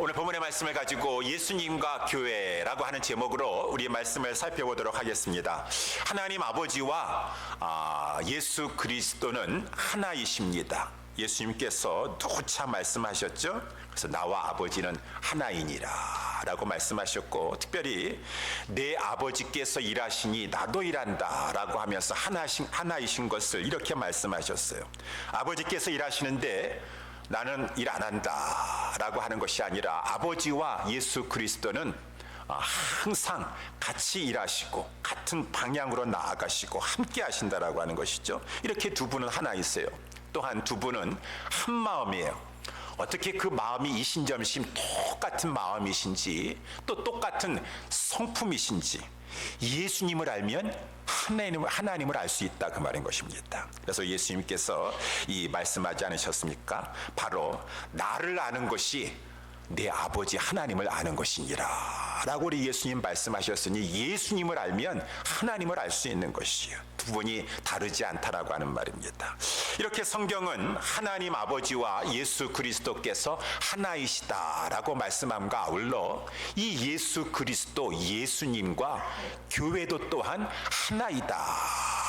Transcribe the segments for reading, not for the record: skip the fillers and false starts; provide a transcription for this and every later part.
오늘 본문의 말씀을 가지고 예수님과 교회라고 하는 제목으로 우리 말씀을 살펴보도록 하겠습니다. 하나님 아버지와 예수 그리스도는 하나이십니다. 예수님께서 누차 말씀하셨죠. 그래서 나와 아버지는 하나이니라 라고 말씀하셨고, 특별히 내 아버지께서 일하시니 나도 일한다 라고 하면서 하나이신 것을 이렇게 말씀하셨어요. 아버지께서 일하시는데 나는 일 안 한다 라고 하는 것이 아니라, 아버지와 예수 그리스도는 항상 같이 일하시고 같은 방향으로 나아가시고 함께 하신다라고 하는 것이죠. 이렇게 두 분은 하나이세요. 또한 두 분은 한 마음이에요. 어떻게 그 마음이 이신점심 똑같은 마음이신지, 또 똑같은 성품이신지, 예수님을 알면 하나님을 알 수 있다, 그 말인 것입니다. 그래서 예수님께서 이 말씀하지 않으셨습니까? 바로 나를 아는 것이 내 아버지 하나님을 아는 것이니라 라고 우리 예수님 말씀하셨으니, 예수님을 알면 하나님을 알 수 있는 것이에요. 두 분이 다르지 않다라고 하는 말입니다. 이렇게 성경은 하나님 아버지와 예수 그리스도께서 하나이시다라고 말씀함과 아울러 이 예수 그리스도 예수님과 교회도 또한 하나이다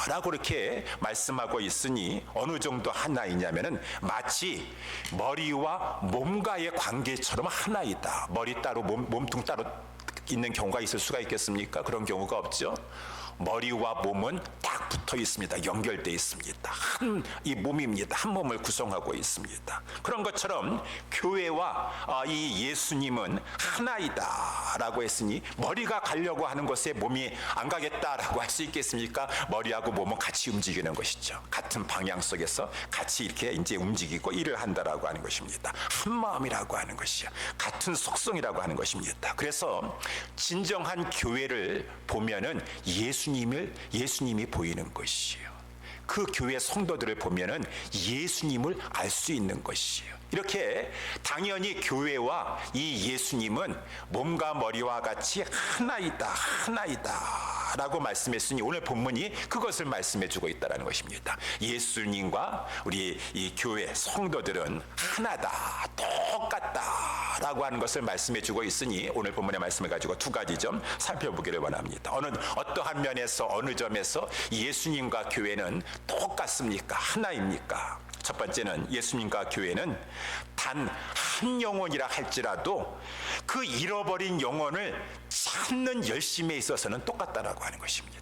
라고 이렇게 말씀하고 있으니, 어느 정도 하나이냐면은 마치 머리와 몸과의 관계처럼 하나이다. 머리 따로 몸통 따로 있는 경우가 있을 수가 있겠습니까? 그런 경우가 없죠. 머리와 몸은 딱 붙어 있습니다. 연결되어 있습니다. 이 몸입니다. 한 몸을 구성하고 있습니다. 그런 것처럼 교회와 이 예수님은 하나이다 라고 했으니, 머리가 가려고 하는 것에 몸이 안 가겠다라고 할 수 있겠습니까? 머리하고 몸은 같이 움직이는 것이죠. 같은 방향 속에서 같이 이렇게 이제 움직이고 일을 한다라고 하는 것입니다. 한 마음이라고 하는 것이요, 같은 속성이라고 하는 것입니다. 그래서 진정한 교회를 보면은 예수님이 보이는 것이에요. 그 교회 성도들을 보면은 예수님을 알 수 있는 것이에요. 이렇게 당연히 교회와 이 예수님은 몸과 머리와 같이 하나이다 라고 말씀했으니, 오늘 본문이 그것을 말씀해 주고 있다는 것입니다. 예수님과 우리 이 교회 성도들은 하나다, 똑같다 라고 하는 것을 말씀해 주고 있으니, 오늘 본문의 말씀을 가지고 두 가지 점 살펴보기를 원합니다. 어떠한 면에서, 어느 점에서 예수님과 교회는 똑같습니까? 하나입니까? 첫 번째는, 예수님과 교회는 단 한 영혼이라 할지라도 그 잃어버린 영혼을 찾는 열심에 있어서는 똑같다라고 하는 것입니다.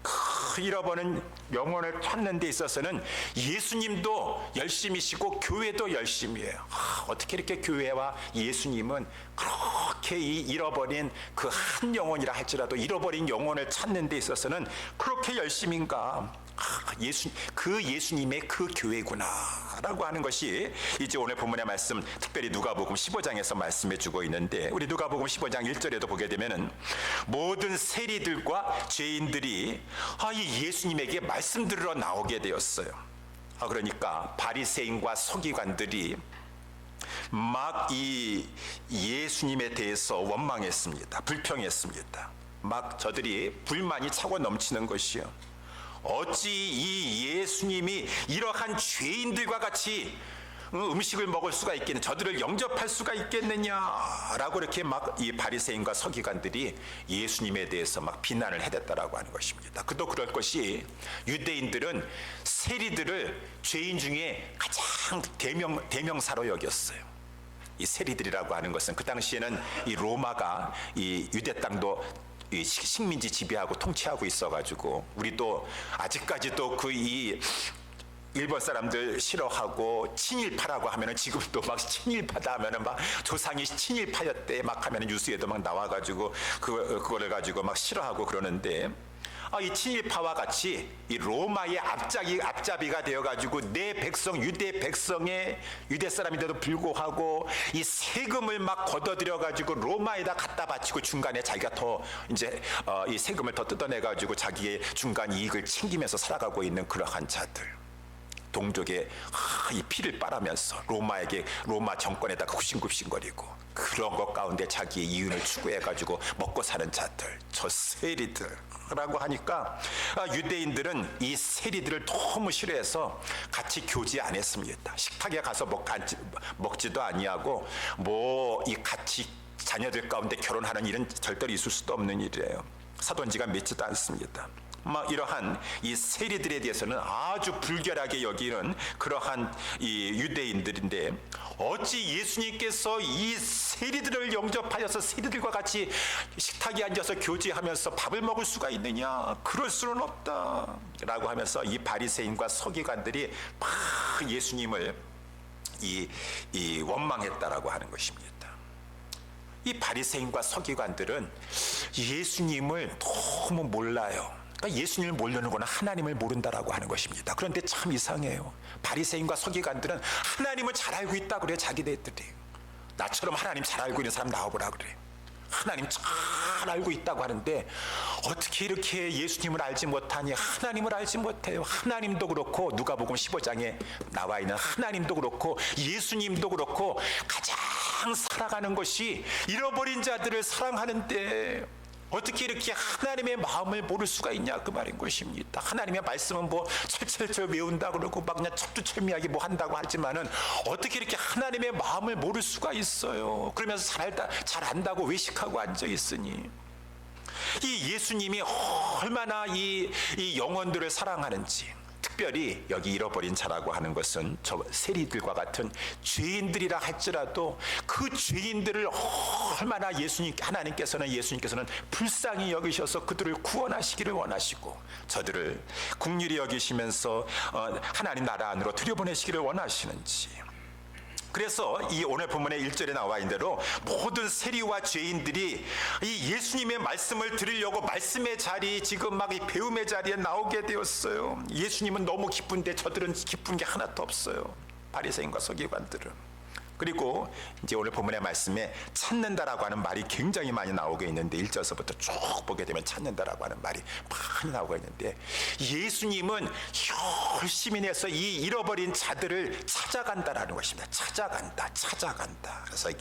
그 잃어버린 영혼을 찾는 데 있어서는 예수님도 열심이시고 교회도 열심이에요. 어떻게 이렇게 교회와 예수님은 그렇게 이 잃어버린 그 한 영혼이라 할지라도 잃어버린 영혼을 찾는 데 있어서는 그렇게 열심인가? 그 예수님의 그 교회구나 라고 하는 것이 이제 오늘 본문의 말씀, 특별히 누가복음 15장에서 말씀해 주고 있는데, 우리 누가복음 15장 1절에도 보게 되면은 모든 세리들과 죄인들이 이 예수님에게 말씀 들으러 나오게 되었어요. 그러니까 바리새인과 서기관들이 막 이 예수님에 대해서 원망했습니다. 불평했습니다. 막 저들이 불만이 차고 넘치는 것이요, 어찌 이 예수님이 이러한 죄인들과 같이 음식을 먹을 수가 있겠느냐, 저들을 영접할 수가 있겠느냐라고 이렇게 막 이 바리새인과 서기관들이 예수님에 대해서 막 비난을 해댔다라고 하는 것입니다. 그도 그럴 것이, 유대인들은 세리들을 죄인 중에 가장 대명사로 여겼어요. 이 세리들이라고 하는 것은 그 당시에는 이 로마가 이 유대 땅도 식민지 지배하고 통치하고 있어가지고, 우리도 아직까지도 이 일본 사람들 싫어하고 친일파라고 하면은, 지금도 막 친일파다 하면은 막 조상이 친일파였대 막 하면은 뉴스에도 막 나와가지고 그거를 가지고 막 싫어하고 그러는데, 이 친일파와 같이 이 로마의 앞잡이가 되어가지고 내 백성, 유대 백성의 유대 사람인데도 불구하고 이 세금을 막 걷어들여가지고 로마에다 갖다 바치고 중간에 자기가 더 이제 이 세금을 더 뜯어내가지고 자기의 중간 이익을 챙기면서 살아가고 있는 그러한 자들. 동족의 이 피를 빨아면서 로마 정권에다가 굽신굽신거리고 그런 것 가운데 자기의 이윤을 추구해가지고 먹고 사는 자들, 저 세리들라고 하니까 유대인들은 이 세리들을 너무 싫어해서 같이 교제 안 했습니다. 식탁에 가서 먹지도 아니하고 뭐 이 같이 자녀들 가운데 결혼하는 일은 절대로 있을 수도 없는 일이에요. 사돈지가 맺지도 않습니다. 이러한 이 세리들에 대해서는 아주 불결하게 여기는 그러한 이 유대인들인데, 어찌 예수님께서 이 세리들을 영접하여서 세리들과 같이 식탁에 앉아서 교제하면서 밥을 먹을 수가 있느냐? 그럴 수는 없다 라고 하면서 이 바리새인과 서기관들이 막 예수님을 이 원망했다라고 하는 것입니다. 이 바리새인과 서기관들은 예수님을 너무 몰라요. 그러니까 예수님을 모르는 거는 하나님을 모른다라고 하는 것입니다. 그런데 참 이상해요. 바리새인과 서기관들은 하나님을 잘 알고 있다 그래요. 자기네들이. 나처럼 하나님 잘 알고 있는 사람 나와보라 그래. 하나님 잘 알고 있다고 하는데 어떻게 이렇게 예수님을 알지 못하니? 하나님을 알지 못해요. 하나님도 그렇고 누가복음 15장에 나와 있는 하나님도 그렇고 예수님도 그렇고 가장 살아가는 것이 잃어버린 자들을 사랑하는데 어떻게 이렇게 하나님의 마음을 모를 수가 있냐 그 말인 것입니다. 하나님의 말씀은 뭐 철철철 외운다 그러고 막 그냥 척두철미하게 뭐 한다고 하지만은 어떻게 이렇게 하나님의 마음을 모를 수가 있어요. 그러면서 잘 안다고 외식하고 앉아 있으니, 이 예수님이 얼마나 이 영혼들을 사랑하는지, 특별히 여기 잃어버린 자라고 하는 것은 저 세리들과 같은 죄인들이라 할지라도 그 죄인들을 얼마나 하나님께서는 예수님께서는 불쌍히 여기셔서 그들을 구원하시기를 원하시고 저들을 긍휼히 여기시면서 하나님 나라 안으로 들여보내시기를 원하시는지. 그래서 이 오늘 본문의 1절에 나와 있는 대로 모든 세리와 죄인들이 이 예수님의 말씀을 들으려고 말씀의 자리, 지금 막 이 배움의 자리에 나오게 되었어요. 예수님은 너무 기쁜데 저들은 기쁜 게 하나도 없어요. 바리새인과 서기관들은. 그리고 이제 오늘 본문의 말씀에 찾는다라고 하는 말이 굉장히 많이 나오게 있는데 1절서부터 쭉 보게 되면 찾는다라고 하는 말이 많이 나오고 있는데, 예수님은 열심히 내서 이 잃어버린 자들을 찾아간다라는 것입니다. 찾아간다. 그래서 이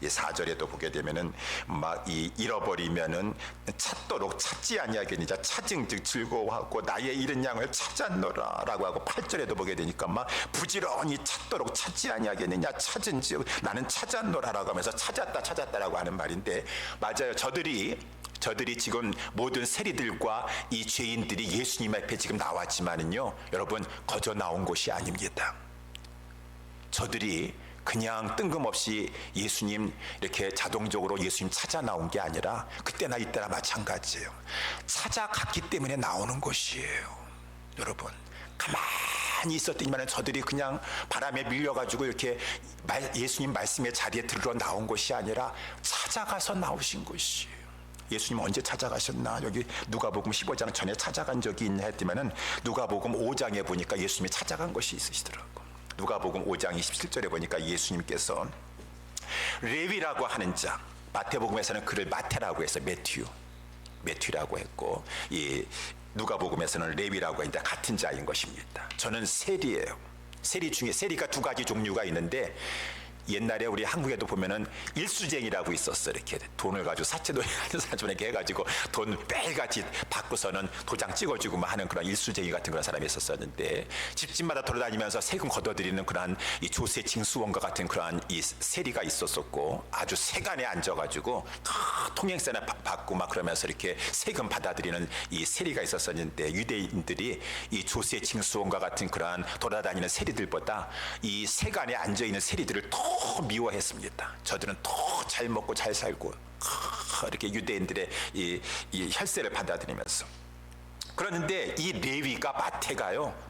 4절에도 보게 되면은 막 이 잃어버리면은 찾도록 찾지 아니하겠느냐, 찾은즉 즐거워하고 나의 잃은 양을 찾았노라라고 하고 8절에도 보게 되니까 막 부지런히 찾도록 찾지 아니하겠느냐, 찾은 나는 찾았노라라고 하면서 찾았다라고 하는 말인데, 맞아요. 저들이 지금 모든 세리들과 이 죄인들이 예수님 앞에 지금 나왔지만은요, 여러분 거저 나온 곳이 아닙니다. 저들이 그냥 뜬금없이 예수님 이렇게 자동적으로 예수님 찾아 나온 게 아니라 그때나 이때나 마찬가지예요. 찾아갔기 때문에 나오는 것이에요. 여러분 가만히 있었더니만 저들이 그냥 바람에 밀려가지고 이렇게 예수님 말씀의 자리에 들러 나온 것이 아니라 찾아가서 나오신 것이에요. 예수님 언제 찾아가셨나? 여기 누가복음 15장 전에 찾아간 적이 있냐 했더니만은 누가복음 5장에 보니까 예수님이 찾아간 것이 있으시더라고. 누가복음 5장 27절에 보니까 예수님께서 레위라고 하는 자, 마태복음에서는 그를 마태라고 해서 매튜라고 했고, 이 누가복음에서는 레위라고 했는데 같은 자인 것입니다. 저는 세리예요. 세리 중에 세리가 두 가지 종류가 있는데, 옛날에 우리 한국에도 보면은 일수쟁이라고 있었어. 이렇게 돈을 가지고 사채놀이 하는 사람에게 해가지고 돈 매일같이 받고서는 도장 찍어주고 하는 그런 일수쟁이 같은 그런 사람이 있었었는데, 집집마다 돌아다니면서 세금 걷어들이는 그러한 이 조세 징수원과 같은 그러한 이 세리가 있었었고, 아주 세간에 앉아가지고 통행세나 받고 막 그러면서 이렇게 세금 받아들이는 이 세리가 있었었는데, 유대인들이 이 조세 징수원과 같은 그러한 돌아다니는 세리들보다 이 세간에 앉아 있는 세리들을 더 미워했습니다. 저들은 더 잘 먹고 잘 살고 이렇게 유대인들의 이 혈세를 받아들이면서. 그런데 이 레위가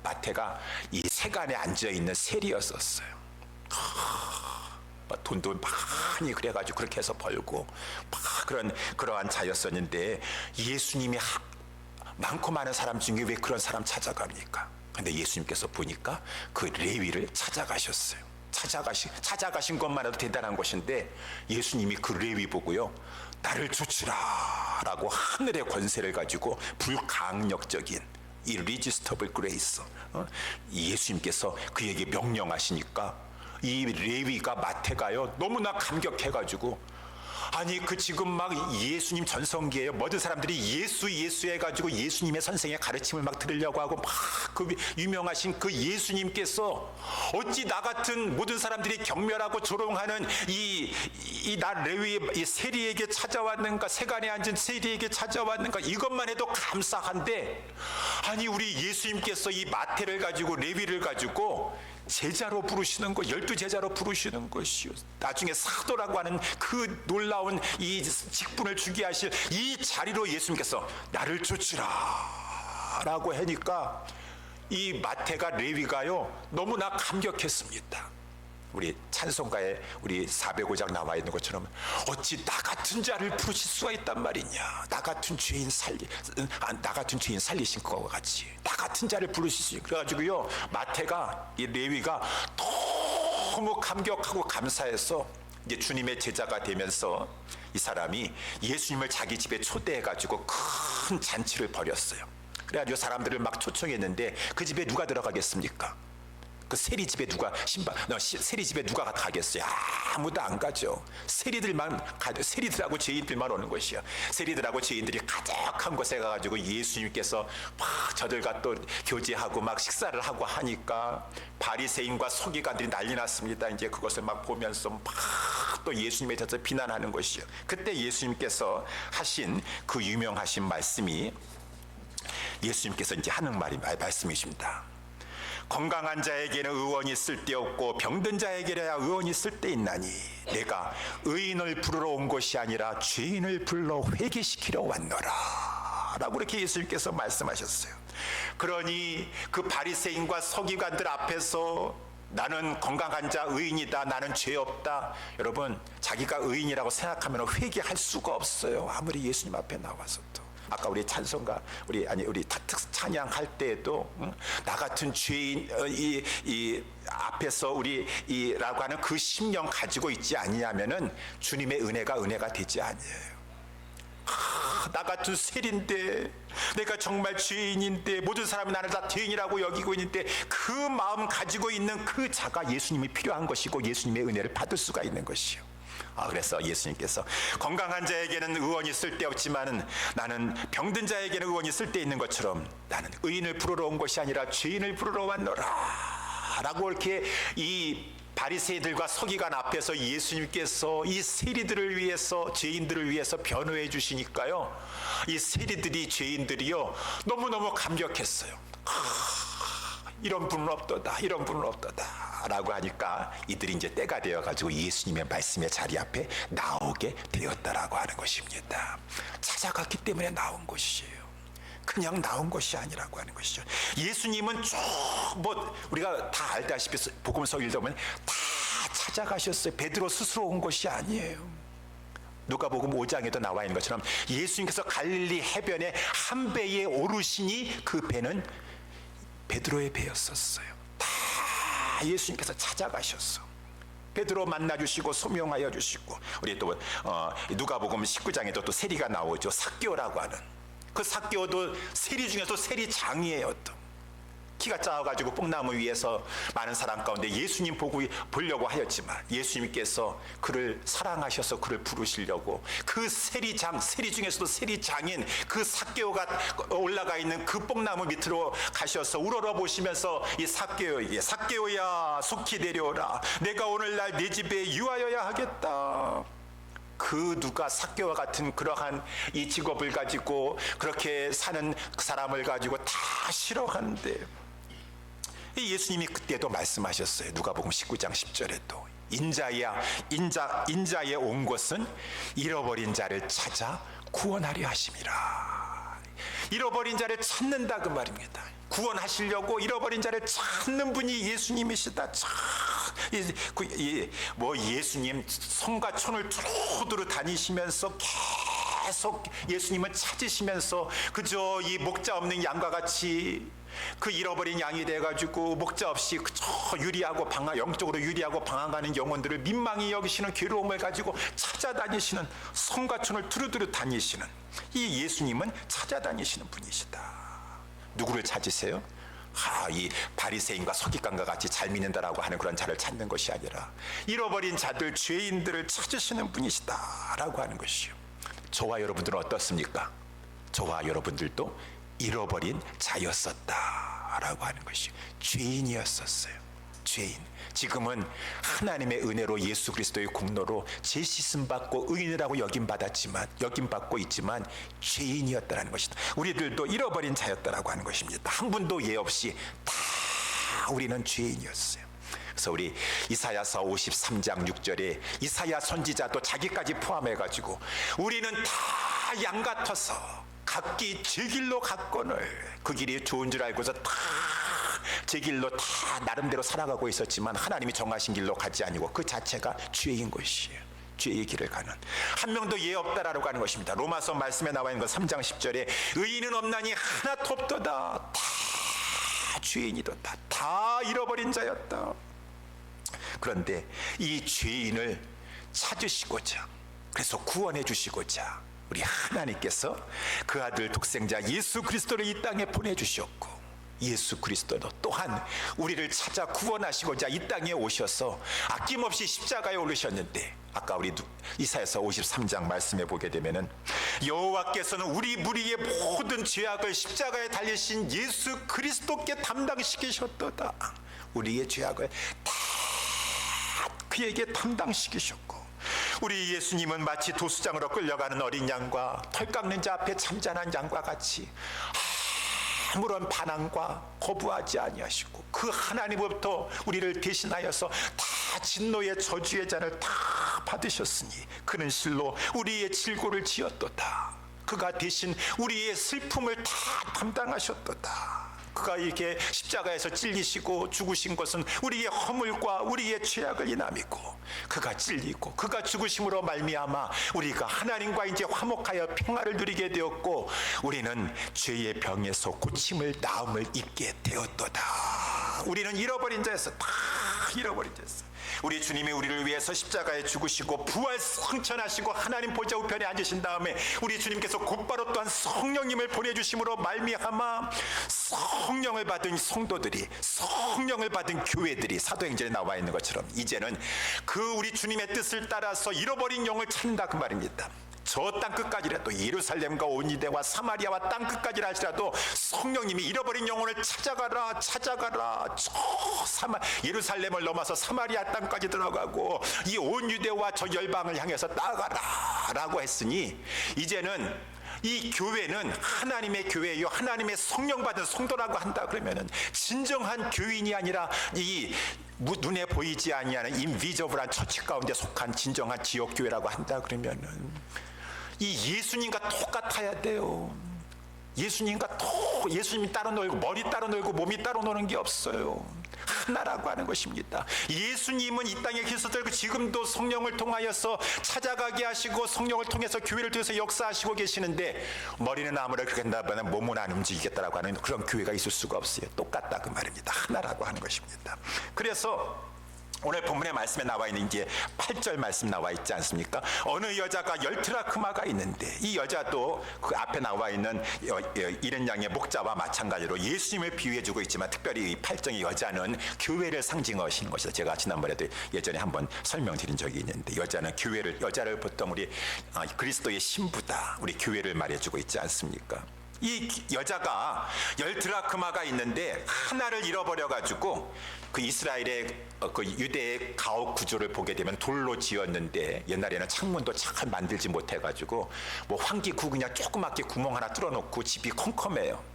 마태가 이 세간에 앉아 있는 세리였었어요. 돈도 많이 그래가지고 그렇게 해서 벌고 그러한 자였었는데, 예수님이 많고 많은 사람 중에 왜 그런 사람 찾아갑니까? 근데 예수님께서 보니까 그 레위를 찾아가셨어요. 찾아가신 것만 해도 대단한 것인데, 예수님이 그 레위 보고요, 나를 쫓으라 라고 하늘의 권세를 가지고 불강력적인 irresistible grace. 예수님께서 그에게 명령하시니까 이 레위가 마태가요 너무나 감격해가지고, 아니 그 지금 막 예수님 전성기에요 모든 사람들이 예수 해가지고 예수님의 선생의 가르침을 막 들으려고 하고 막 그 유명하신 그 예수님께서 어찌 나 같은 모든 사람들이 경멸하고 조롱하는 이 나 레위 이 세리에게 찾아왔는가, 세간에 앉은 세리에게 찾아왔는가, 이것만 해도 감사한데, 아니 우리 예수님께서 이 마태를 가지고 레위를 가지고 제자로 부르시는 것, 12제자로 부르시는 것이요, 나중에 사도라고 하는 그 놀라운 이 직분을 주게 하실 이 자리로 예수님께서 나를 쫓으라 라고 하니까 이 마태가 레위가요 너무나 감격했습니다. 우리 찬송가에 우리 405장 나와 있는 것처럼 어찌 나 같은 자를 부르실 수가 있단 말이냐, 나 같은 죄인 살리신 것과 같이 나 같은 자를 부르시지. 그래가지고요 마태가 이 레위가 너무 감격하고 감사해서 이제 주님의 제자가 되면서 이 사람이 예수님을 자기 집에 초대해가지고 큰 잔치를 벌였어요. 그래가지고 사람들을 막 초청했는데 그 집에 누가 들어가겠습니까? 그 세리 집에 세리 집에 누가 가겠어요? 아무도 안 가죠. 세리들하고 죄인들만 오는 것이야. 세리들하고 죄인들이 가득한 곳에 가가지고 예수님께서 막 저들과 또 교제하고 막 식사를 하고 하니까 바리새인과 서기관들이 난리 났습니다. 이제 그것을 막 보면서 막 또 예수님에 대해서 비난하는 것이요. 그때 예수님께서 하신 그 유명하신 말씀이, 예수님께서 이제 하는 말씀이십니다. 건강한 자에게는 의원이 쓸데없고 병든 자에게야 의원이 쓸데있나니 내가 의인을 부르러 온 것이 아니라 죄인을 불러 회개시키러 왔노라 라고 이렇게 예수님께서 말씀하셨어요. 그러니 그 바리새인과 서기관들 앞에서 나는 건강한 자 의인이다, 나는 죄 없다, 여러분 자기가 의인이라고 생각하면 회개할 수가 없어요. 아무리 예수님 앞에 나와서도. 아까 우리 찬송가 우리 찬양할 때에도 나 같은 죄인 이 앞에서 라고 하는 그 심령 가지고 있지 아니하면은 주님의 은혜가 되지 아니에요. 나 같은 세리인데, 내가 정말 죄인인데, 모든 사람이 나를 다 죄인이라고 여기고 있는데 그 마음 가지고 있는 그 자가 예수님이 필요한 것이고 예수님의 은혜를 받을 수가 있는 것이요. 그래서 예수님께서 건강한 자에게는 의원이 쓸데없지만 나는 병든 자에게는 의원이 쓸데있는 것처럼 나는 의인을 부르러 온 것이 아니라 죄인을 부르러 왔노라 라고 이렇게 이 바리새인들과 서기관 앞에서 예수님께서 이 세리들을 위해서, 죄인들을 위해서 변호해 주시니까요, 이 세리들이, 죄인들이요 너무너무 감격했어요. 이런 분은 없도다, 이런 분은 없도다 라고 하니까 이들이 이제 때가 되어가지고 예수님의 말씀의 자리 앞에 나오게 되었다라고 하는 것입니다. 찾아갔기 때문에 나온 것이에요. 그냥 나온 것이 아니라고 하는 것이죠. 예수님은 쭉 우리가 다 알다시피 복음서 읽다 보면 다 찾아가셨어요. 베드로 스스로 온 것이 아니에요. 누가복음 5장에도 나와 있는 것처럼 예수님께서 갈릴리 해변에 한 배에 오르시니 그 배는 베드로의 배였었어요. 다 예수님께서 찾아가셨어. 베드로 만나주시고 소명하여 주시고, 우리 또 누가복음 19장에도 또 세리가 나오죠. 삭개오라고 하는 그 삭개오도 세리 중에서 세리장이에요. 또 키가 작아가지고 뽕나무 위에서 많은 사람 가운데 예수님 보려고 하였지만 예수님께서 그를 사랑하셔서 그를 부르시려고 그 세리 중에서도 세리장인 그 삭개오가 올라가 있는 그 뽕나무 밑으로 가셔서 우러러 보시면서 이 삭개오야 속히 내려오라, 내가 오늘날 네 집에 유하여야 하겠다. 그 누가 삭개오와 같은 그러한 이 직업을 가지고 그렇게 사는 그 사람을 가지고 다 싫어하는데, 예수님이 그때도 말씀하셨어요. 누가복음 19장 10절에도 인자에 온 것은 잃어버린 자를 찾아 구원하려 하심이라. 잃어버린 자를 찾는다 그 말입니다. 구원하시려고 잃어버린 자를 찾는 분이 예수님이시다. 예수님 성과 촌을 두루두루 다니시면서 계속 예수님을 찾으시면서 그저 이 목자 없는 양과 같이 그 잃어버린 양이 돼가지고 목자 없이 그저 영적으로 유리하고 방황하는 영혼들을 민망히 여기시는 괴로움을 가지고 찾아다니시는, 성과 촌을 두루두루 다니시는 이 예수님은 찾아다니시는 분이시다. 누구를 찾으세요? 이 바리새인과 서기관과 같이 잘 믿는다라고 하는 그런 자를 찾는 것이 아니라 잃어버린 자들, 죄인들을 찾으시는 분이시다라고 하는 것이요. 저와 여러분들은 어떻습니까? 저와 여러분들도 잃어버린 자였었다라고 하는 것이요. 죄인이었었어요. 죄인. 지금은 하나님의 은혜로 예수 그리스도의 공로로 죄 씻음 받고 의인이라고 여김받고 있지만 죄인이었다라는 것이다. 우리들도 잃어버린 자였다라고 하는 것입니다. 한 분도 예 없이 다 우리는 죄인이었어요. 그래서 우리 이사야서 53장 6절에 이사야 선지자도 자기까지 포함해가지고 우리는 다 양 같아서 각기 제 길로 갔거늘, 그 길이 좋은 줄 알고서 다 제 길로 다 나름대로 살아가고 있었지만 하나님이 정하신 길로 가지 아니고 그 자체가 죄인 것이에요. 죄의 길을 가는 한 명도 예 없다라고 하는 것입니다. 로마서 말씀에 나와 있는 것 3장 10절에 의인은 없나니 하나도 없도다. 다 죄인이도다. 다 잃어버린 자였다. 그런데 이 죄인을 찾으시고자, 그래서 구원해 주시고자 우리 하나님께서 그 아들 독생자 예수 그리스도를 이 땅에 보내주셨고, 예수 그리스도도 또한 우리를 찾아 구원하시고자 이 땅에 오셔서 아낌없이 십자가에 오르셨는데, 아까 우리 이사야서 53장 말씀해 보게 되면은 여호와께서는 우리 무리의 모든 죄악을 십자가에 달리신 예수 그리스도께 담당시키셨도다. 우리의 죄악을 다 그에게 담당시키셨고, 우리 예수님은 마치 도수장으로 끌려가는 어린 양과 털 깎는 자 앞에 잠잠한 양과 같이 아무런 반항과 거부하지 아니하시고 그 하나님으로부터 우리를 대신하여서 다 진노의 저주의 잔을 다 받으셨으니 그는 실로 우리의 질고를 지었도다. 그가 대신 우리의 슬픔을 다 담당하셨도다. 그가 이렇게 십자가에서 찔리시고 죽으신 것은 우리의 허물과 우리의 죄악을 인함이고, 그가 찔리고 그가 죽으심으로 말미암아 우리가 하나님과 이제 화목하여 평화를 누리게 되었고, 우리는 죄의 병에서 고침을 나음을 입게 되었도다. 우리는 잃어버린 자였어. 다 잃어버린 자였어. 우리 주님이 우리를 위해서 십자가에 죽으시고 부활 승천하시고 하나님 보좌 우편에 앉으신 다음에 우리 주님께서 곧바로 또한 성령님을 보내주심으로 말미암아 성령을 받은 성도들이, 성령을 받은 교회들이 사도행전에 나와 있는 것처럼 이제는 그 우리 주님의 뜻을 따라서 잃어버린 영을 찾는다 그 말입니다. 저 땅끝까지라도 예루살렘과 온 유대와 사마리아와 땅끝까지라 할지라도 성령님이 잃어버린 영혼을 찾아가라 저 예루살렘을 넘어서 사마리아 땅까지 들어가고 이 온 유대와 저 열방을 향해서 나아가라 라고 했으니, 이제는 이 교회는 하나님의 교회요, 하나님의 성령 받은 성도라고 한다 그러면은 진정한 교인이 아니라 이 눈에 보이지 아니하는 인비저블한 처치 가운데 속한 진정한 지역 교회라고 한다 그러면은 이 예수님과 똑같아야 돼요. 예수님이 따로 놀고 머리 따로 놀고 몸이 따로 노는 게 없어요. 하나라고 하는 것입니다. 예수님은 이 땅에 계셔서 지금도 성령을 통하여서 찾아가게 하시고 성령을 통해서 교회를 통해서 역사하시고 계시는데, 머리는 아무리 그렇게 한다면 몸은 안 움직이겠다라고 하는 그런 교회가 있을 수가 없어요. 똑같다 그 말입니다. 하나라고 하는 것입니다. 그래서 오늘 본문의 말씀에 나와 있는 이제 8절 말씀 나와 있지 않습니까? 어느 여자가 열트라크마가 있는데, 이 여자도 그 앞에 나와 있는 이른 양의 목자와 마찬가지로 예수님을 비유해주고 있지만, 특별히 이 8절의 여자는 교회를 상징하시는 것이다. 제가 지난번에도 예전에 한번 설명드린 적이 있는데, 여자를 보통 우리 그리스도의 신부다, 우리 교회를 말해주고 있지 않습니까? 이 여자가 열드라크마가 있는데 하나를 잃어버려가지고 그 이스라엘의 그 유대의 가옥 구조를 보게 되면 돌로 지었는데, 옛날에는 창문도 잘 만들지 못해가지고 뭐 환기구 그냥 조그맣게 구멍 하나 뚫어놓고 집이 컴컴해요.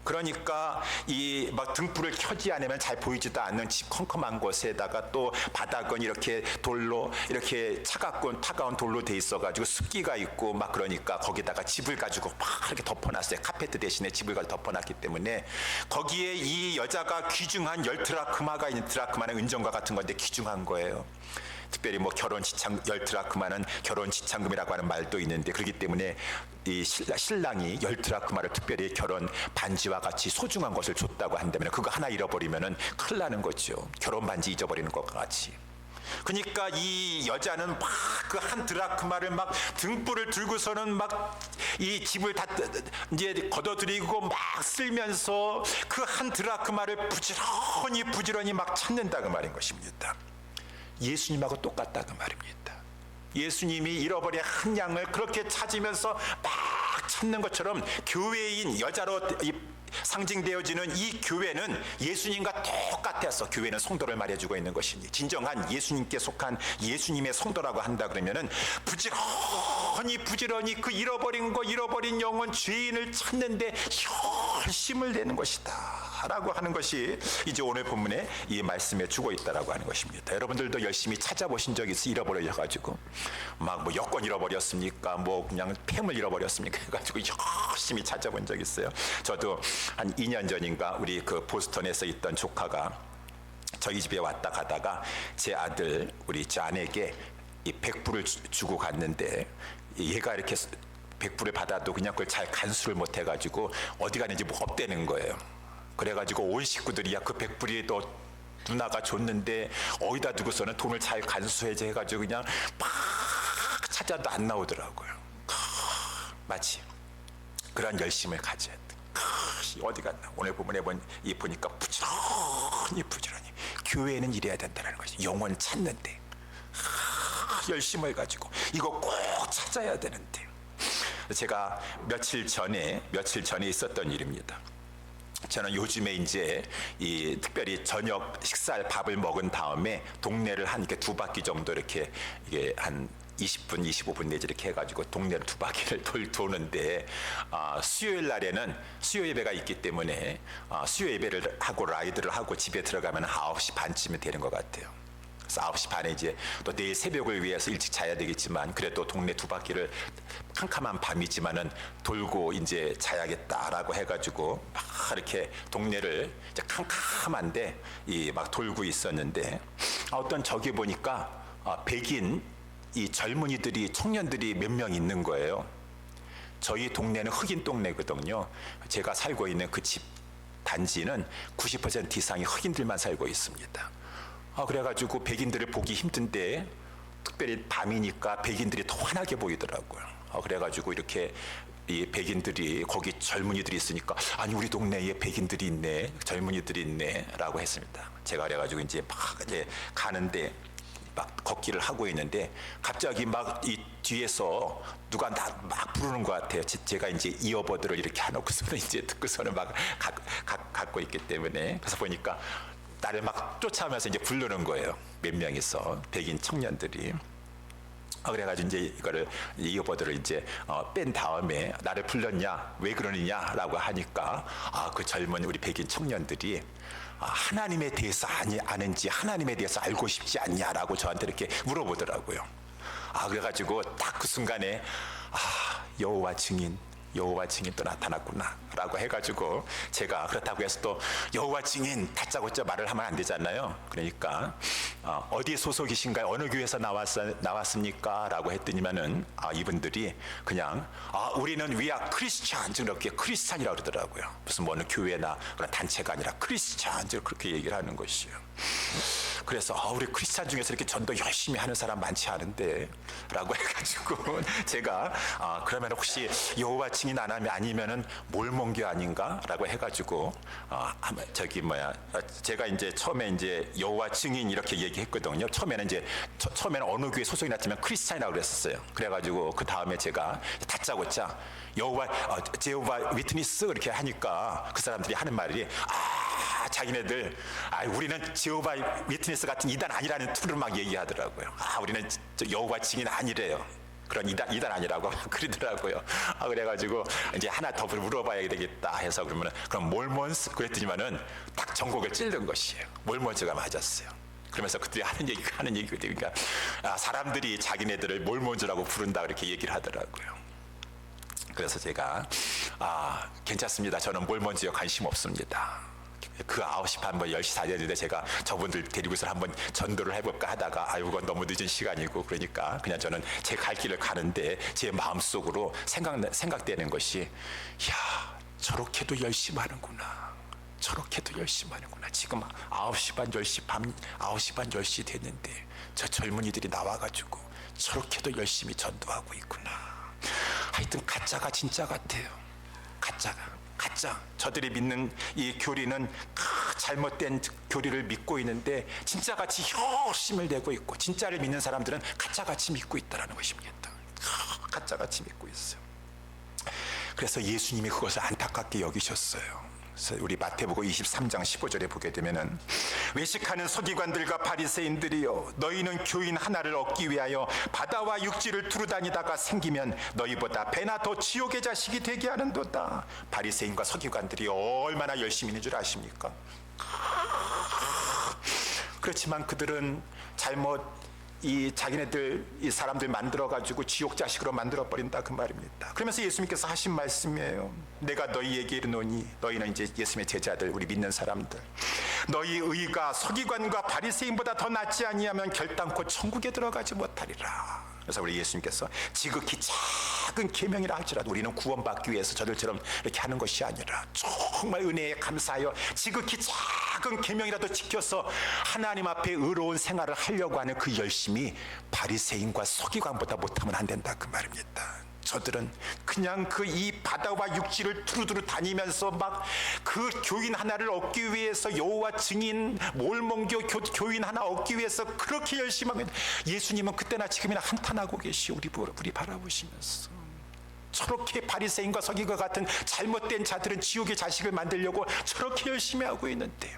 그러니까 이 막 등불을 켜지 않으면 잘 보이지도 않는 집 컴컴한 곳에다가 또 바닥은 이렇게 돌로 이렇게 차가운 돌로 돼 있어가지고 습기가 있고 막, 그러니까 거기다가 집을 가지고 막 이렇게 덮어놨어요. 카페트 대신에 집을 가지고 덮어놨기 때문에 거기에 이 여자가 귀중한 열드라크마가 있는, 드라크마는 은정과 같은 건데 귀중한 거예요. 특별히 뭐 열드라크마는 결혼 지참금이라고 하는 말도 있는데, 그렇기 때문에 이 신랑이 열드라크마를 특별히 결혼 반지와 같이 소중한 것을 줬다고 한다면 그거 하나 잃어버리면은 큰일 나는 거죠. 결혼 반지 잊어버리는 것과 같이. 그러니까 이 여자는 막 그 한 드라크마를 막 등불을 들고서는 막 이 집을 다 이제 걷어들이고 막 쓸면서 그 한 드라크마를 부지런히 막 찾는다 그 말인 것입니다. 예수님하고 똑같다 그 말입니다. 예수님이 잃어버린 한 양을 그렇게 찾으면서 막 찾는 것처럼 교회인 여자로 상징되어지는 이 교회는 예수님과 똑같아서 교회는 성도를 말해주고 있는 것입니다. 진정한 예수님께 속한 예수님의 성도라고 한다 그러면은 부지런히 그 잃어버린 영혼 죄인을 찾는데 열심을 내는 것이다 라고 하는 것이 이제 오늘 본문에 이 말씀에 주고 있다라고 하는 것입니다. 여러분들도 열심히 찾아보신 적이 있어? 잃어버려가지고 막 뭐 여권 잃어버렸습니까? 뭐 그냥 팸을 잃어버렸습니까? 해가지고 열심히 찾아본 적 있어요. 저도 한 2년 전인가 우리 그 보스턴에서 있던 조카가 저희 집에 왔다 가다가 제 아들 우리 잔에게 이 100불을 주고 갔는데 얘가 이렇게 100불을 받아도 그냥 그걸 잘 간수를 못 해가지고 어디 가는지 뭐 없대는 거예요. 그래가지고 온 식구들이 야 그 100불이 너 누나가 줬는데 어디다 두고서는 돈을 잘 간수해야지 해가지고 그냥 막 찾아도 안 나오더라고요. 마치 그런 열심을 가져야 돼. 어디 갔나? 오늘 본문에 보니까 부지런히 교회는 이래야 된다는 것이 영혼 찾는데 열심을 가지고 이거 꼭 찾아야 되는데 제가 며칠 전에 있었던 일입니다. 저는 요즘에 이제 이 특별히 저녁 식사 밥을 먹은 다음에 동네를 한 이렇게 2바퀴 정도 이렇게 이게 한 20분, 25분 내지 이렇게 해가지고 동네를 2바퀴를 도는데 수요일 날에는 수요 예배가 있기 때문에 수요 예배를 하고 라이드를 하고 집에 들어가면 9시 반쯤이 되는 것 같아요. 그래서 9시 반에 이제 또 내일 새벽을 위해서 일찍 자야 되겠지만 그래도 동네 2바퀴를 캄캄한 밤이지만은 돌고 이제 자야겠다라고 해가지고 막 이렇게 동네를 이제 캄캄한데 이 막 돌고 있었는데 어떤 저기 보니까 백인 이 젊은이들이 청년들이 몇 명 있는 거예요. 저희 동네는 흑인 동네거든요. 제가 살고 있는 그 집 단지는 90% 이상이 흑인들만 살고 있습니다. 그래가지고 백인들을 보기 힘든데 특별히 밤이니까 백인들이 더 환하게 보이더라고요. 그래가지고 이렇게 이 백인들이 거기 젊은이들이 있으니까 아니 우리 동네에 백인들이 있네, 젊은이들이 있네라고 했습니다. 제가 그래가지고 이제 막 이제 가는데 막 걷기를 하고 있는데 갑자기 막 이 뒤에서 누가 나 막 부르는 것 같아요. 제가 이제 이어버드를 이렇게 해놓고서는 이제 듣고서는 막 갖고 있기 때문에 그래서 보니까 나를 막 쫓아오면서 이제 부르는 거예요. 몇 명이서 백인 청년들이. 그래가지고 이제 이거를 이어버드를 이제 뺀 다음에 나를 불렀냐 왜 그러느냐라고 하니까 그 젊은 우리 백인 청년들이 하나님에 대해서 아는지 하나님에 대해서 알고 싶지 않냐라고 저한테 이렇게 물어보더라고요. 그래가지고 딱 그 순간에 여호와 증인 또 나타났구나 라고 해가지고 제가 그렇다고 해서 또 여호와 증인 다짜고짜 말을 하면 안 되잖아요. 그러니까 어디 소속이신가요? 어느 교회에서 나왔습니까? 라고 했더니만은 이분들이 그냥 우리는 we are Christian 이렇게 크리스찬이라고 그러더라고요. 무슨 뭐 어느 교회나 그런 단체가 아니라 크리스찬 그렇게 얘기를 하는 것이에요. 그래서 우리 크리스찬 중에서 이렇게 전도 열심히 하는 사람 많지 않은데 라고 해가지고 제가 그러면 혹시 여호와 증인 안 하면 아니면은 몰몬교 아닌가? 라고 해가지고 제가 이제 처음에 이제 여호와 증인 이렇게 얘기했거든요. 처음에는 어느 교회 소속이 났지만 크리스찬이라고 그랬었어요. 그래가지고 그 다음에 제가 다짜고짜 제호바 위트니스 이렇게 하니까 그 사람들이 하는 말이 자기네들 우리는 제호바 위트니스 같은 이단 아니라는 투를 막 얘기하더라고요. 우리는 여호와 증인 아니래요. 그런 이단 아니라고 그러더라고요. 그래가지고 이제 하나 더 물어봐야 되겠다 해서 그럼 몰몬스 그랬더니만은 딱 전곡을 찔른 것이에요. 몰몬스가 맞았어요. 그러면서 그들이 하는 얘기가 그러니까 사람들이 자기네들을 몰몬즈라고 부른다 그렇게 얘기를 하더라고요. 그래서 제가 괜찮습니다. 저는 몰몬즈에 관심 없습니다. 그 9시 반 10시 다 됐는데 제가 저분들 데리고서 한번 전도를 해볼까 하다가 이건 너무 늦은 시간이고 그러니까 그냥 저는 제 갈 길을 가는데 제 마음속으로 생각되는 것이 저렇게도 열심히 하는구나. 저렇게도 열심히 하는구나. 지금 9시 반, 10시 밤 9시 반, 10시 됐는데 저 젊은이들이 나와가지고 저렇게도 열심히 전도하고 있구나. 하여튼 가짜가 진짜 같아요. 가짜. 저들이 믿는 이 교리는 잘못된 교리를 믿고 있는데 진짜같이 열심을 내고 있고, 진짜를 믿는 사람들은 가짜같이 믿고 있다는 것입니다. 가짜같이 믿고 있어요. 그래서 예수님이 그것을 안타깝게 여기셨어요. 그래서 우리 마태복음 23장 15절에 보게 되면은, 외식하는 서기관들과 바리새인들이여, 너희는 교인 하나를 얻기 위하여 바다와 육지를 두루 다니다가 생기면 너희보다 배나 더 지옥의 자식이 되게 하는도다. 바리새인과 서기관들이 얼마나 열심히 있는 줄 아십니까? 그렇지만 그들은 잘못 이 자기네들 이 사람들 만들어 가지고 지옥 자식으로 만들어 버린다, 그 말입니다. 그러면서 예수님께서 하신 말씀이에요. 내가 너희에게 이르노니, 너희는 이제 예수님의 제자들, 우리 믿는 사람들, 너희 의가 서기관과 바리새인보다 더 낫지 아니하면 결단코 천국에 들어가지 못하리라. 그래서 우리 예수님께서 지극히 작은 계명이라 할지라도 우리는 구원받기 위해서 저들처럼 이렇게 하는 것이 아니라 정말 은혜에 감사하여 지극히 작은 계명이라도 지켜서 하나님 앞에 의로운 생활을 하려고 하는 그 열심이 바리새인과 서기관보다 못하면 안 된다, 그 말입니다. 저들은 그냥 그 이 바다와 육지를 두루두루 다니면서 막 그 교인 하나를 얻기 위해서, 여호와 증인 몰몬교 교인 하나 얻기 위해서 그렇게 열심히 하면, 예수님은 그때나 지금이나 한탄하고 계시 우리 바라보시면서, 저렇게 바리새인과 서기관 같은 잘못된 자들은 지옥의 자식을 만들려고 저렇게 열심히 하고 있는데,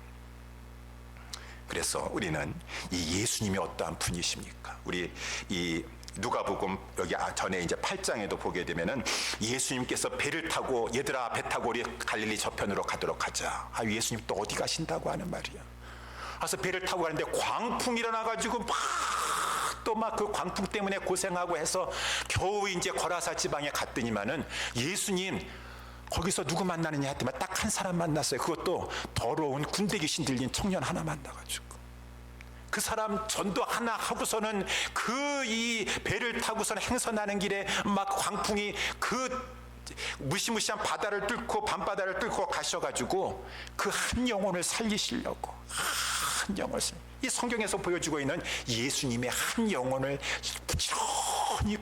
그래서 우리는 이 예수님이 어떠한 분이십니까? 우리 이 누가복음 여기 전에 이제 8장에도 보게 되면은 예수님께서 배를 타고, 얘들아 배 타고 우리 갈릴리 저편으로 가도록 하자. 예수님 또 어디 가신다고 하는 말이야. 그래서 배를 타고 가는데 광풍이 일어나가지고 막 그 광풍 때문에 고생하고 해서 겨우 이제 거라사 지방에 갔더니만은 예수님 거기서 누구 만나느냐 했더니 딱 한 사람 만났어요. 그것도 더러운 군대 귀신 들린 청년 하나 만나가지고, 그 사람 전도 하나 하고서는 그 이 배를 타고서는 행선하는 길에 막 광풍이 그 무시무시한 바다를 뚫고 밤바다를 뚫고 가셔가지고 그 한 영혼을 살리시려고, 한 영혼을 이 성경에서 보여주고 있는 예수님의 한 영혼을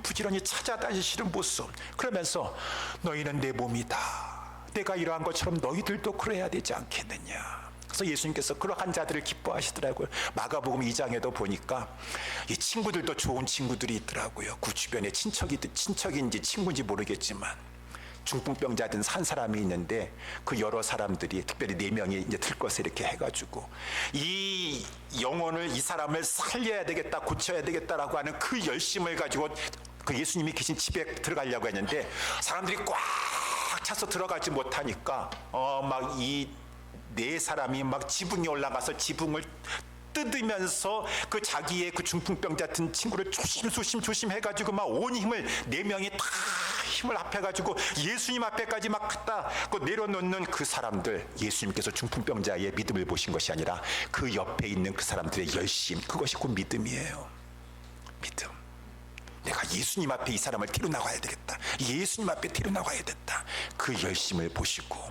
부지런히 찾아다니시는 모습. 그러면서 너희는 내 몸이다. 내가 이러한 것처럼 너희들도 그래야 되지 않겠느냐. 그래서 예수님께서 그러한 자들을 기뻐하시더라고요. 마가복음 2장에도 보니까 이 친구들도 좋은 친구들이 있더라고요. 그 주변에 친척인지 친구인지 모르겠지만 중풍병자든 한 사람이 있는데, 그 여러 사람들이 특별히 4명이 이제 들것에 이렇게 해가지고 이 영혼을, 이 사람을 살려야 되겠다, 고쳐야 되겠다라고 하는 그 열심을 가지고 그 예수님이 계신 집에 들어가려고 했는데 사람들이 꽉 차서 들어가지 못하니까 막 이 4사람이 막 지붕에 올라가서 지붕을 뜯으면서 그 자기의 그 중풍병자 같은 친구를 조심 해가지고 막 온 힘을, 4명이 다 힘을 합해가지고 예수님 앞에까지 막 갖다 내려놓는 그 사람들, 예수님께서 중풍병자의 믿음을 보신 것이 아니라 그 옆에 있는 그 사람들의 열심, 그것이 곧 믿음이에요. 믿음. 내가 예수님 앞에 이 사람을 데려나가야 되겠다, 예수님 앞에 데려나가야 됐다, 그 열심을 보시고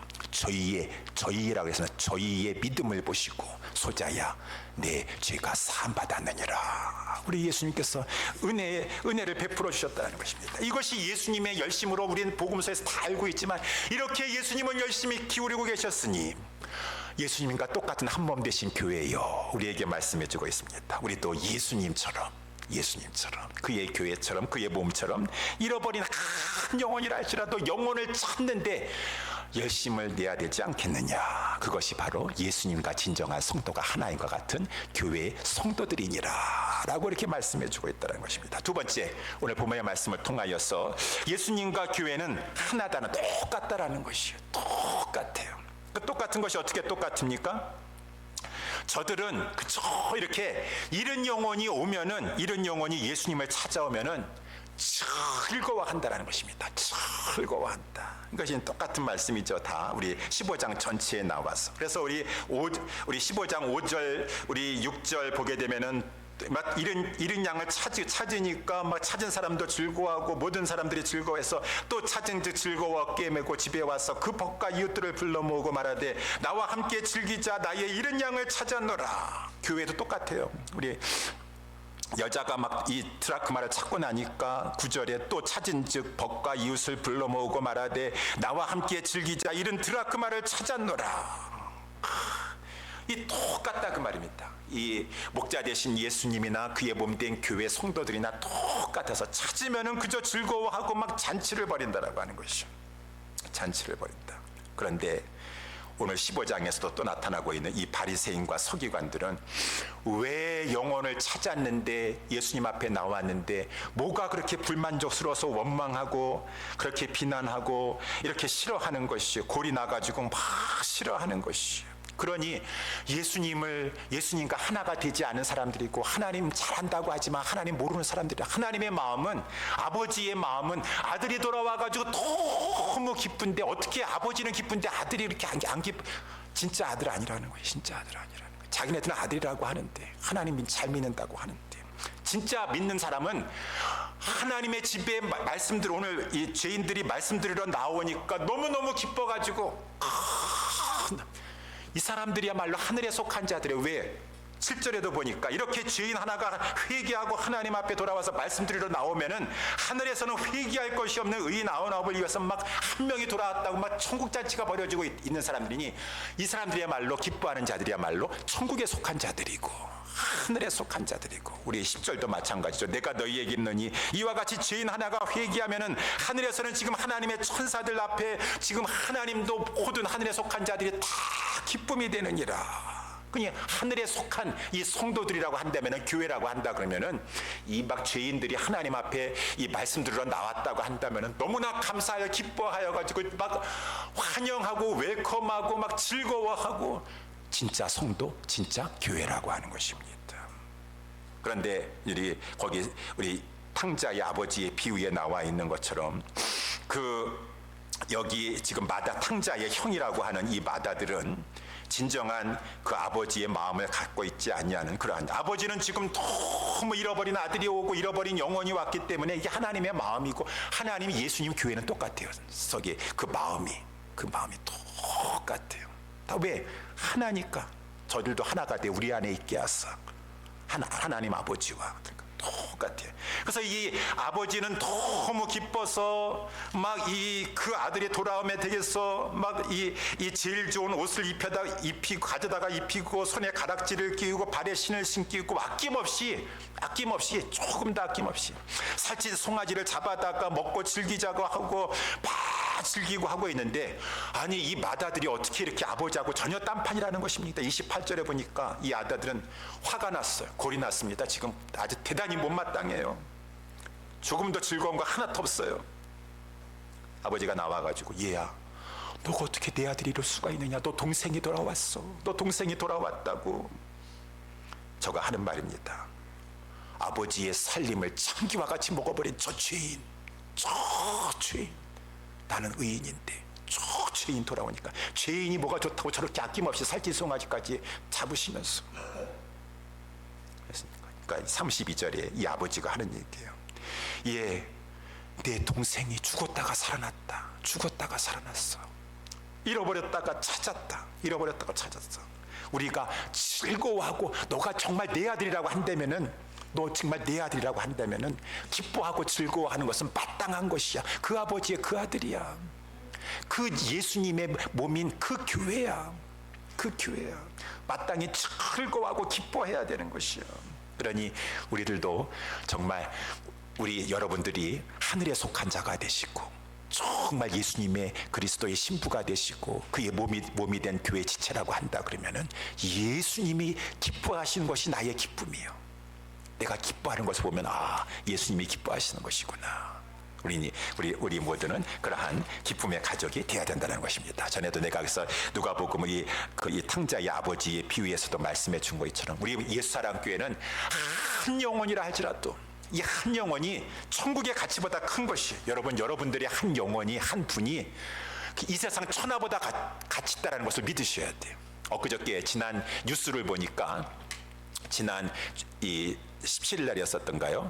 저희라고 해서 저희의 믿음을 보시고 소자야 내 죄가 사함받았느니라. 우리 예수님께서 은혜를 베풀어 주셨다는 것입니다. 이것이 예수님의 열심으로 우리는 복음서에서 다 알고 있지만, 이렇게 예수님은 열심히 기울이고 계셨으니 예수님과 똑같은 한 몸 되신 교회여 우리에게 말씀해 주고 있습니다. 우리도 예수님처럼 그의 교회처럼 그의 몸처럼 잃어버린 한 영혼이라 할지라도 영혼을 찾는데 열심을 내야 되지 않겠느냐. 그것이 바로 예수님과 진정한 성도가 하나인 것 같은 교회의 성도들이니라 라고 이렇게 말씀해 주고 있다는 것입니다. 두 번째, 오늘 본문의 말씀을 통하여서 예수님과 교회는 하나다는, 똑같다라는 것이에요. 똑같아요. 그 똑같은 것이 어떻게 똑같습니까? 저들은 이렇게 잃은 영혼이 오면은, 잃은 영혼이 예수님을 찾아오면은 즐거워한다라는 것입니다. 즐거워한다. 이것이 똑같은 말씀이죠. 다 우리 15장 전체에 나와서. 그래서 우리 15장 5절, 우리 6절 보게 되면은 막 잃은 양을 찾으니까 막 찾은 사람도 즐거워하고 모든 사람들이 즐거워해서 또 찾은 듯 즐거웠게 메고 집에 와서 그 벗과 이웃들을 불러 모으고 말하되 나와 함께 즐기자 나의 잃은 양을 찾았노라. 교회도 똑같아요. 우리 여자가 막 이 드라크마를 찾고 나니까 9절에 또 찾은즉 벗과 이웃을 불러 모으고 말하되 나와 함께 즐기자 잃은 드라크마를 찾았노라. 이 똑같다 그 말입니다. 이 목자 되신 예수님이나 그의 몸된 교회 성도들이나 똑같아서 찾으면은 그저 즐거워하고 막 잔치를 벌인다라고 하는 것이죠. 잔치를 벌인다. 그런데 오늘 15장에서도 또 나타나고 있는 이 바리새인과 서기관들은 왜 영혼을 찾았는데 예수님 앞에 나왔는데 뭐가 그렇게 불만족스러워서 원망하고 그렇게 비난하고 이렇게 싫어하는 것이요. 골이 나가지고 막 싫어하는 것이요. 그러니 예수님과 하나가 되지 않은 사람들이고 하나님 잘한다고 하지만 하나님 모르는 사람들이 하나님의 마음은 아버지의 마음은 아들이 돌아와가지고 너무 기쁜데 어떻게 아버지는 기쁜데 아들이 이렇게 안 기쁘? 진짜 아들 아니라는 거예요. 진짜 아들 아니라는 거예요. 자기네들은 아들이라고 하는데 하나님 잘 믿는다고 하는데 진짜 믿는 사람은 하나님의 집에 말씀들 오늘 이 죄인들이 말씀 들으러 나오니까 너무너무 기뻐가지고 이 사람들이야말로 하늘에 속한 자들이에요. 왜? 7절에도 보니까 이렇게 죄인 하나가 회개하고 하나님 앞에 돌아와서 말씀드리러 나오면은 하늘에서는 회개할 것이 없는 의인 99을 위해서 막 한 명이 돌아왔다고 막 천국잔치가 벌어지고 있는 사람들이니 이 사람들이야말로 기뻐하는 자들이야말로 천국에 속한 자들이고 하늘에 속한 자들이고 우리 10절도 마찬가지죠. 내가 너희에게 있느니 이와 같이 죄인 하나가 회개하면은 하늘에서는 지금 하나님의 천사들 앞에 지금 하나님도 모든 하늘에 속한 자들이 다 기쁨이 되느니라. 그냥 하늘에 속한 이 성도들이라고 한다면은 교회라고 한다 그러면은 이 막 죄인들이 하나님 앞에 이 말씀 들으러 나왔다고 한다면은 너무나 감사하여 기뻐하여 가지고 막 환영하고 웰컴하고 막 즐거워하고 진짜 성도, 진짜 교회라고 하는 것입니다. 그런데 거기 우리 탕자의 아버지의 비유에 나와 있는 것처럼 여기 지금 탕자의 형이라고 하는 이 마다들은 진정한 그 아버지의 마음을 갖고 있지 않냐는 그러한 아버지는 지금 너무 잃어버린 아들이 오고 잃어버린 영혼이 왔기 때문에 이게 하나님의 마음이고 하나님 예수님 교회는 똑같아요. 그 마음이 똑같아요. 다 왜? 하나니까 저들도 하나가 돼 우리 안에 있게 하사 하나님 아버지와 똑같아요. 그래서 이 아버지는 너무 기뻐서 막 그 아들이 돌아오면 되겠어 막 이 제일 좋은 옷을 가져다가 입히고 손에 가락지를 끼우고 발에 신을 신기고 아낌없이 조금 더 아낌없이 살찐 송아지를 잡아다가 먹고 즐기자고 하고 막 즐기고 하고 있는데 아니 이 마다들이 어떻게 이렇게 아버지하고 전혀 딴판이라는 것입니다. 28절에 보니까 이 아다들은 화가 났어요. 골이 났습니다. 지금 아주 대단히 못마땅해요. 조금 더 즐거운 거 하나도 없어요. 아버지가 나와가지고 얘야 너가 어떻게 내 아들이 이럴 수가 있느냐. 너 동생이 돌아왔어. 너 동생이 돌아왔다고. 저가 하는 말입니다. 아버지의 살림을 창기와 같이 먹어버린 저 죄인 나는 의인인데 저 죄인 돌아오니까 죄인이 뭐가 좋다고 저렇게 아낌없이 살찐 송아지까지 잡으시면서 그러니까 32절에 이 아버지가 하는 얘기예요. 내 동생이 죽었다가 살아났어. 잃어버렸다가 찾았어. 우리가 즐거워하고 너가 정말 내 아들이라고 한다면은 기뻐하고 즐거워하는 것은 마땅한 것이야. 그 아버지의 그 아들이야. 그 예수님의 몸인 그 교회야. 마땅히 즐거워하고 기뻐해야 되는 것이야. 그러니 우리들도 정말 우리 여러분들이 하늘에 속한 자가 되시고 정말 예수님의 그리스도의 신부가 되시고 그의 몸이 된 교회 지체라고 한다 그러면은 예수님이 기뻐하시는 것이 나의 기쁨이에요. 내가 기뻐하는 것을 보면 예수님이 기뻐하시는 것이구나. 우리 모두는 그러한 기쁨의 가족이 되어야 된다는 것입니다. 전에도 내가 그래서 누가복음 이 탕자의 아버지의 비유에서도 말씀해 준 것처럼 우리 예수사랑교회는 한 영혼이라 할지라도 이 한 영혼이 천국의 가치보다 큰 것이 여러분들의 한 영혼이 한 분이 이 세상 천하보다 가치 있다는 것을 믿으셔야 돼요. 엊그저께 지난 뉴스를 보니까 지난 이 17일 날이었었던가요?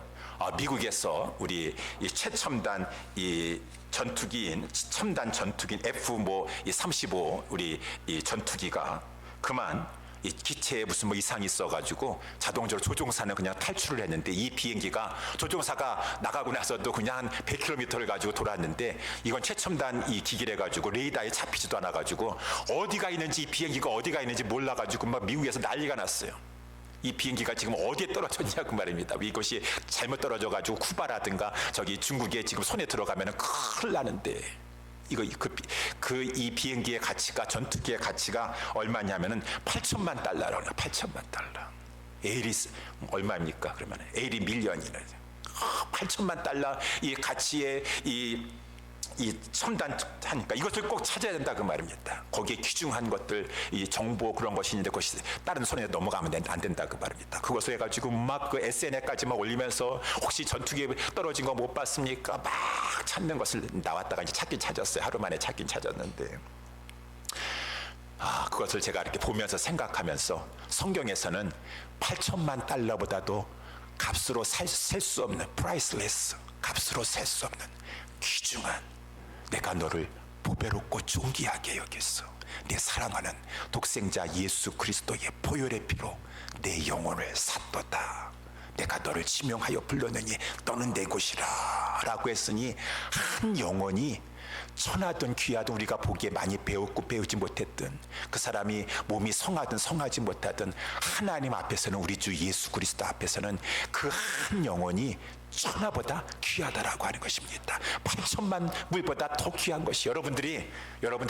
미국에서 우리 이 최첨단 이 전투기인 첨단 전투기인 F-35 우리 이 전투기가 그만 이 기체에 무슨 이상이 있어가지고 자동적으로 조종사는 그냥 탈출을 했는데 이 비행기가 조종사가 나가고 나서도 그냥 한 100km를 가지고 돌았는데 이건 최첨단 이 기기래 가지고 레이더에 잡히지도 않아 가지고 어디가 있는지 이 비행기가 어디가 있는지 몰라 가지고 막 미국에서 난리가 났어요. 이 비행기가 지금 어디에 떨어졌냐고 말입니다. 이것이 잘못 떨어져 가지고 쿠바라든가 저기 중국에 지금 손에 들어가면 큰일 나는데 이 비행기의 가치가 전투기의 가치가 얼마냐면은 $8,000만. 8,000만 달러. 에일이 얼마입니까? 그러면 에일이 밀리언이네. $8,000만 이 가치의 이 첨단 하니까 이것을 꼭 찾아야 된다 그 말입니다. 거기에 귀중한 것들, 이 정보 그런 것이 있는데 그것이 다른 손에 넘어가면 안 된다 그 말입니다. 그것을 해가지고 막 그 SNS까지 막 올리면서 혹시 전투기에 떨어진 거 못 봤습니까? 막 찾는 것을 나왔다가 이제 찾긴 찾았어요. 하루 만에 찾긴 찾았는데 그것을 제가 이렇게 보면서 생각하면서 성경에서는 $8,000만 값으로 살 수 없는 priceless, 값으로 살 수 없는 귀중한 내가 너를 보배롭고 존귀하게 여겼어. 내 사랑하는 독생자 예수 그리스도의 보혈의 피로 내 영혼을 샀도다. 내가 너를 지명하여 불렀느니 너는 내 것이라 라고 했으니 한 영혼이 천하든 귀하든 우리가 보기에 많이 배웠고 배우지 못했던 그 사람이 몸이 성하든 성하지 못하든 하나님 앞에서는 우리 주 예수 그리스도 앞에서는 그 한 영혼이 천하보다 귀하다라고 하는 것입니다. 8,000만 물보다 더 귀한 것이 여러분들이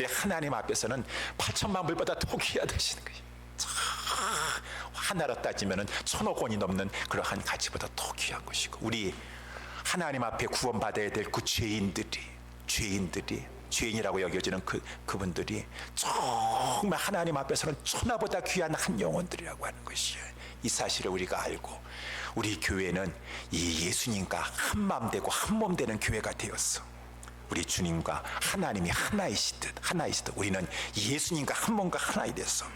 하나님 앞에서는 8,000만 물보다 더 귀하다시는 것이 하나로 따지면 1,000억 원이 넘는 그러한 가치보다 더 귀한 것이고 우리 하나님 앞에 구원받아야 될 그 죄인이라고 여겨지는 그분들이 정말 하나님 앞에서는 천하보다 귀한 한 영혼들이라고 하는 것이에요. 이 사실을 우리가 알고 우리 교회는 이 예수님과 한 마음 되고 한 몸 되는 교회가 되었어. 우리 주님과 하나님이 하나이시듯 우리는 예수님과 한 몸과 하나이 됐어.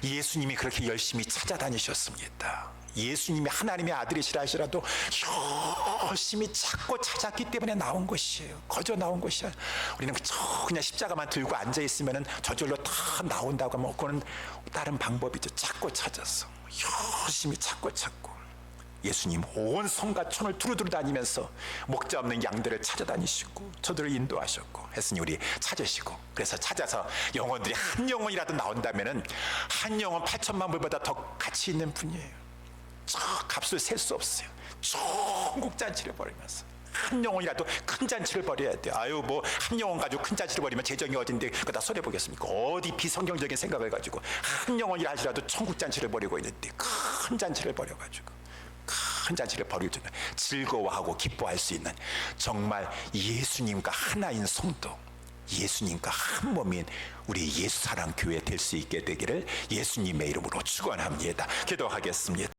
예수님이 그렇게 열심히 찾아다니셨습니다. 예수님이 하나님의 아들이시라 하시라도 열심히 찾기 때문에 나온 것이에요. 거저 나온 것이야. 우리는 그냥 십자가만 들고 앉아 있으면 저절로 다 나온다고 하면 그거는 다른 방법이죠. 찾았어. 열심히 찾고 예수님 온 성과 촌을 두루두루 다니면서 목자 없는 양들을 찾아다니시고 저들을 인도하셨고 했으니 우리 찾으시고 그래서 찾아서 영혼들이 한 영혼이라도 나온다면은 한 영혼 8,000만 불보다 더 가치 있는 분이에요. 값을 셀 수 없어요. 전국 잔치를 벌이면서 한 영혼이라도 큰 잔치를 벌여야 돼요. 한 영혼 가지고 큰 잔치를 벌이면 재정이 어딘데 그다 손해 보겠습니까? 어디 비성경적인 생각을 가지고 한 영혼이라 할지라도 천국 잔치를 벌이고 있는데 큰 잔치를 벌여가지고 큰 잔치를 벌일 줄은 즐거워하고 기뻐할 수 있는 정말 예수님과 하나인 성도, 예수님과 한 몸인 우리 예수사랑 교회 될 수 있게 되기를 예수님의 이름으로 축원합니다. 기도하겠습니다.